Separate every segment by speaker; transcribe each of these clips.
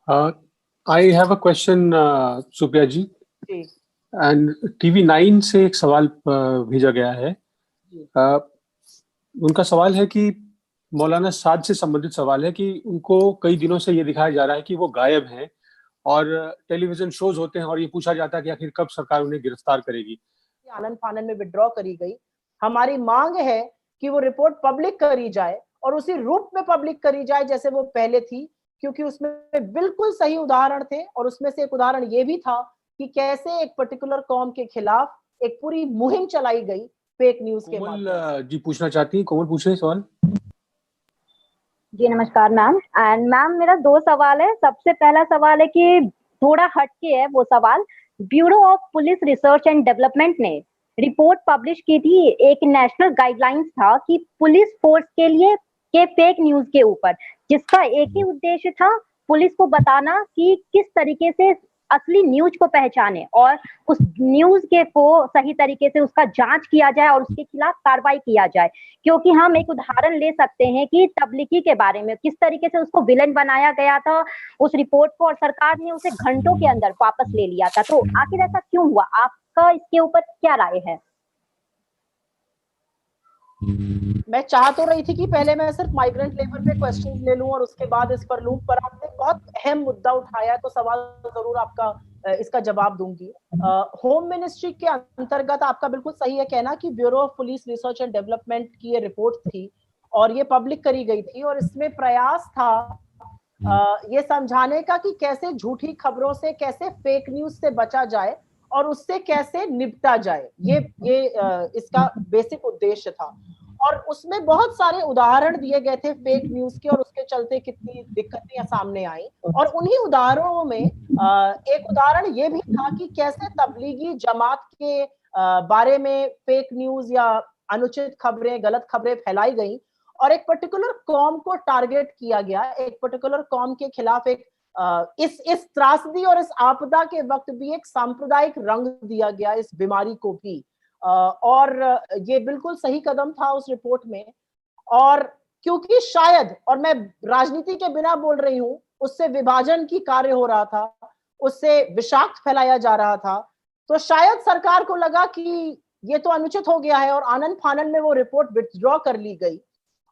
Speaker 1: Uh, I have a question, Supriya ji.
Speaker 2: जी।
Speaker 1: And TV 9 से एक सवाल भेजा गया है।
Speaker 2: जी।
Speaker 1: उनका सवाल है कि मौलाना साद से संबंधित सवाल है कि उनको कई दिनों से ये दिखाया जा रहा है कि वो गायब हैं और टेलीविजन शोज होते हैं और ये पूछा जाता है कि आखिर कब सरकार उन्हें गिरफ्तार करेगी।
Speaker 2: आनन फानन में विड्रॉ करी गई। हमारी मांग है कि वो रिपोर्ट पब्लिक करी जाए और उसी रूप में पब्लिक करी जाए जैसे वो पहले थी, क्योंकि उसमें बिल्कुल सही उदाहरण थे और उसमें से एक उदाहरण ये भी था कि कैसे एक पर्टिकुलर कौम के खिलाफ एक पूरी मुहिम चलाई गई फेक न्यूज के
Speaker 1: कोमल
Speaker 2: माध्यम से।
Speaker 1: जी पूछना चाहती हैं। कोमल पूछ रहे हैं सवाल।
Speaker 3: जी नमस्कार मैम। एंड मैम मेरा दो सवाल है। सबसे पहला सवाल है कि थोड़ा हटके है वो सवाल। Bureau of police research and development ने रिपोर्ट पब्लिश की थी। एक नेशनल गाइडलाइंस था कि पुलिस फोर्स के लिए के फेक न्यूज के ऊपर, जिसका एक ही उद्देश्य था पुलिस को बताना कि किस तरीके से असली न्यूज को पहचाने और उस न्यूज के को सही तरीके से उसका जांच किया जाए और उसके खिलाफ कार्रवाई किया जाए। क्योंकि हम एक उदाहरण ले सकते हैं कि तबलीगी के बारे में किस तरीके से उसको विलेन बनाया गया था उस रिपोर्ट को, और सरकार ने उसे घंटों के अंदर वापस ले लिया था। तो आखिर ऐसा क्यों हुआ? आपका इसके ऊपर क्या राय है?
Speaker 2: मैं चाह तो रही थी कि पहले मैं सिर्फ माइग्रेंट लेबर पे क्वेश्चंस ले लूं और उसके बाद इस पर लूं, पर आपने बहुत अहम मुद्दा उठाया है तो सवाल जरूर आपका इसका जवाब दूंगी। होम मिनिस्ट्री के अंतर्गत आपका बिल्कुल सही है कहना कि bureau of police research and development की ये रिपोर्ट थी और ये पब्लिक करी गई थी और इसमें प्रयास था ये समझाने का कि कैसे झूठी खबरों से, कैसे फेक न्यूज से बचा जाए और उससे कैसे निपटा जाए। ये इसका बेसिक उद्देश्य था और उसमें बहुत सारे उदाहरण दिए गए थे फेक न्यूज के और उसके चलते कितनी दिक्कतें सामने आई। और उन्हीं उदाहरणों में एक उदाहरण ये भी था कि कैसे तबलीगी जमात के बारे में फेक न्यूज या अनुचित खबरें, गलत खबरें फैलाई गई और एक कौम को टारगेट किया गया, एक पर्टिकुलर कौम के खिलाफ एक इस त्रासदी और इस आपदा के वक्त भी एक सांप्रदायिक रंग दिया गया इस बीमारी को भी। और ये बिल्कुल सही कदम था उस रिपोर्ट में। और क्योंकि शायद, और मैं राजनीति के बिना बोल रही हूं, उससे विभाजन की कार्य हो रहा था, उससे विषाक्त फैलाया जा रहा था, तो शायद सरकार को लगा कि ये तो अनुचित हो गया है और आनन फानन में वो रिपोर्ट विथड्रॉ कर ली गई।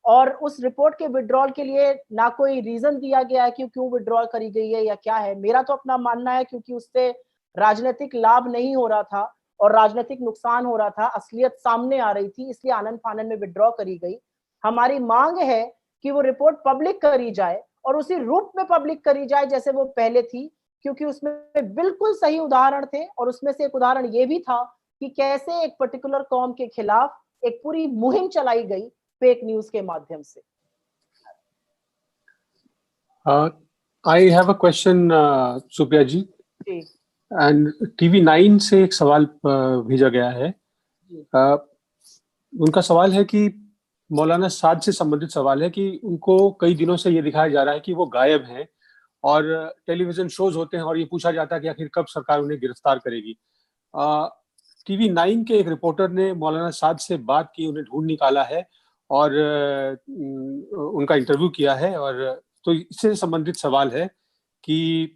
Speaker 2: और उस रिपोर्ट के विड्रॉल के लिए ना कोई रीजन दिया गया है कि क्यों विड्रॉल करी गई है या क्या है। मेरा तो अपना मानना है क्योंकि उससे राजनीतिक लाभ नहीं हो रहा था और राजनीतिक नुकसान हो रहा था, असलियत सामने आ रही थी, इसलिए आनन फानन में विड्रॉ करी गई। हमारी मांग है कि वो रिपोर्ट पब्लिक करी जाए और उसी रूप में पब्लिक करी जाए जैसे वो पहले थी, क्योंकि उसमें बिल्कुल सही उदाहरण थे और उसमें से एक उदाहरण ये भी था कि कैसे एक पर्टिकुलर कौम के खिलाफ एक पूरी मुहिम चलाई गई फेक न्यूज के माध्यम से।
Speaker 1: I have a question, Supriya ji.
Speaker 2: जी।
Speaker 1: एंड टीवी 9 से एक सवाल भेजा गया है। उनका सवाल है कि मौलाना साद से संबंधित सवाल है कि उनको कई दिनों से ये दिखाया जा रहा है कि वो गायब हैं और टेलीविजन शोज होते हैं और ये पूछा जाता है कि आखिर कब सरकार उन्हें गिरफ्तार करेगी। टीवी 9 के एक रिपोर्टर ने मौलाना साद से बात की, उन्हें ढूंढ निकाला है और उनका इंटरव्यू किया है। और तो इससे संबंधित सवाल है कि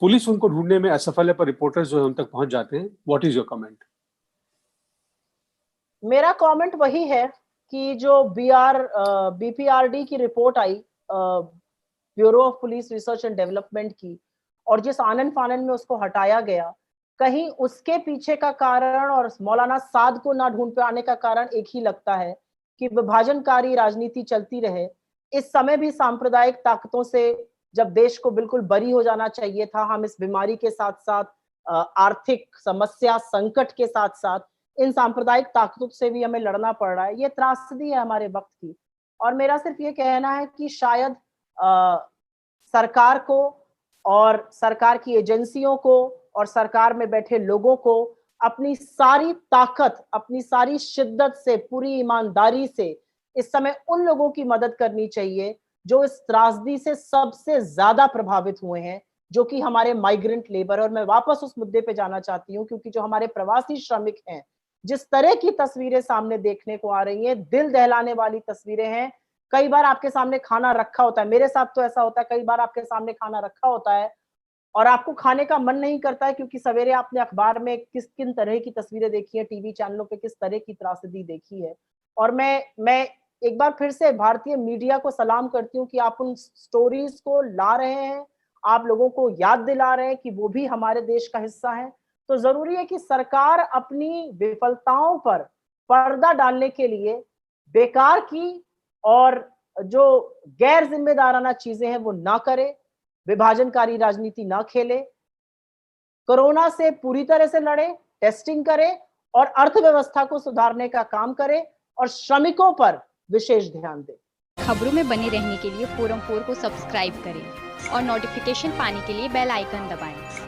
Speaker 1: पुलिस उनको ढूंढने में असफल है पर रिपोर्टर्स जो है उन तक पहुंच जाते हैं। What is your comment?
Speaker 2: मेरा कमेंट वही है कि जो बीपीआरडी की report I, bureau of police research and development की, और जिस आनन फानन में उसको हटाया गया, कहीं उसके पीछे का कारण और मौलाना साद को ना ढूंढ पाने का कारण एक ही लगता है कि विभाजनकारी राजनीति चलती रहे। इस समय भी सांप्रदायिक ताकतों से जब देश को बिल्कुल बरी हो जाना चाहिए था, हम इस बीमारी के साथ साथ आर्थिक समस्या, संकट के साथ साथ इन सांप्रदायिक ताकतों से भी हमें लड़ना पड़ रहा है। ये त्रासदी है हमारे वक्त की। और मेरा सिर्फ ये कहना है कि शायद सरकार को और सरकार की एजेंसियों को और सरकार में बैठे लोगों को अपनी सारी ताकत, अपनी सारी शिद्दत से, पूरी ईमानदारी से इस समय उन लोगों की मदद करनी चाहिए जो इस त्रासदी से सबसे ज्यादा प्रभावित हुए हैं, जो कि हमारे माइग्रेंट लेबर। और मैं वापस उस मुद्दे पे जाना चाहती हूँ क्योंकि जो हमारे प्रवासी श्रमिक हैं, जिस तरह की तस्वीरें सामने देखने को आ रही हैं, दिल दहलाने वाली तस्वीरें हैं, कई बार आपके सामने खाना रखा होता है, मेरे साथ तो ऐसा होता है, कई बार आपके सामने खाना रखा होता है और आपको खाने का मन नहीं करता है, क्योंकि सवेरे आपने अखबार में किन तरह की तस्वीरें देखी है, टीवी चैनलों पे किस तरह की त्रासदी देखी है। और मैं एक बार फिर से भारतीय मीडिया को सलाम करती हूँ कि आप उन स्टोरीज को ला रहे हैं, आप लोगों को याद दिला रहे हैं कि वो भी हमारे देश का हिस्सा है। तो जरूरी है कि सरकार अपनी विफलताओं पर पर्दा डालने के लिए बेकार की और जो गैर जिम्मेदाराना चीजें हैं वो ना करे, विभाजनकारी राजनीति ना खेले, कोरोना से पूरी तरह से लड़े, टेस्टिंग करे और अर्थव्यवस्था को सुधारने का काम करे और श्रमिकों पर विशेष ध्यान दे।
Speaker 4: खबरों में बने रहने के लिए फोरम 4 को सब्सक्राइब करें और नोटिफिकेशन पाने के लिए बेल आइकन दबाएं।